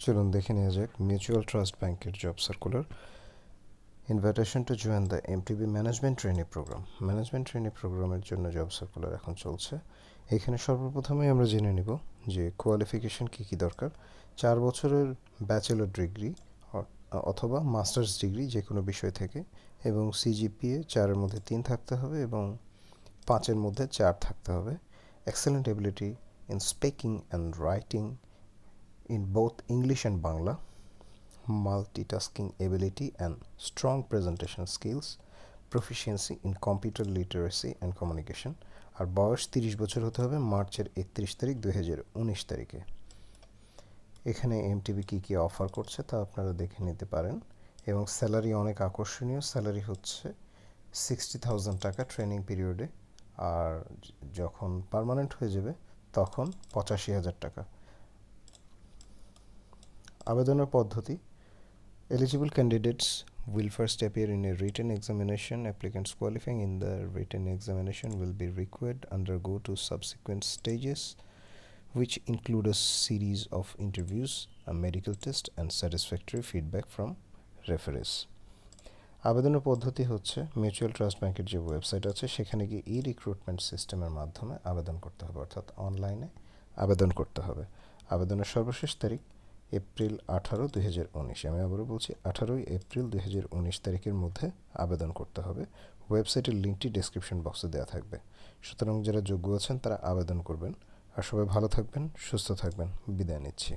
চলুন দেখে নেওয়া যাক মিউচুয়াল ট্রাস্ট ব্যাংকের job circular invitation to join the MTB management training program. Management training প্রোগ্রামের জন্য জব সার্কুলার এখন চলছে। এখানে সর্বপ্রথমেই আমরা জেনে নিব যে কোয়ালিফিকেশন কী কী দরকার। 4 বছরের ব্যাচেলর ডিগ্রি অথবা মাস্টার্স ডিগ্রি যে কোনো বিষয় থেকে, এবং সিজিপিএ 4-এর মধ্যে 3 থাকতে হবে এবং 5-এর মধ্যে 4 থাকতে হবে। Excellent ability in speaking and writing in both English and Bangla, multitasking ability and strong presentation skills, proficiency in computer literacy and communication, আর বয়স 30 বছর হতে হবে মার্চের 31 তারিখ 2019 তারিখে। এখানে এমটিবি কী কী অফার করছে তা আপনারা দেখে নিতে পারেন, এবং স্যালারি অনেক আকর্ষণীয়। স্যালারি হচ্ছে 60,000 টাকা ট্রেনিং পিরিয়ডে, আর যখন পার্মানেন্ট হয়ে যাবে তখন 85,000 টাকা। আবেদনের পদ্ধতি: eligible candidates will first appear in a written examination. Applicants qualifying in the written examination will be required undergo two subsequent stages, which include a series of interviews, a medical test, and satisfactory feedback from referees. আবেদনের পদ্ধতি হচ্ছে mutual trust ব্যাংকের যে website আছে সেখানে গিয়ে recruitment সিস্টেমের মাধ্যমে আবেদন করতে হবে, অর্থাৎ অনলাইনে আবেদন করতে হবে। আবেদনের সর্বশেষ তারিখ এপ্রিল 18, 2019। আমি আবারও বলছি 18 এপ্রিল 2019 তারিখের মধ্যে আবেদন করতে হবে। ওয়েবসাইটের লিঙ্কটি ডেসক্রিপশন বক্সে দেওয়া থাকবে। সুতরাং যারা যোগ্য আছেন তারা আবেদন করবেন। আর সবাই ভালো থাকবেন, সুস্থ থাকবেন। বিদায় নিচ্ছি।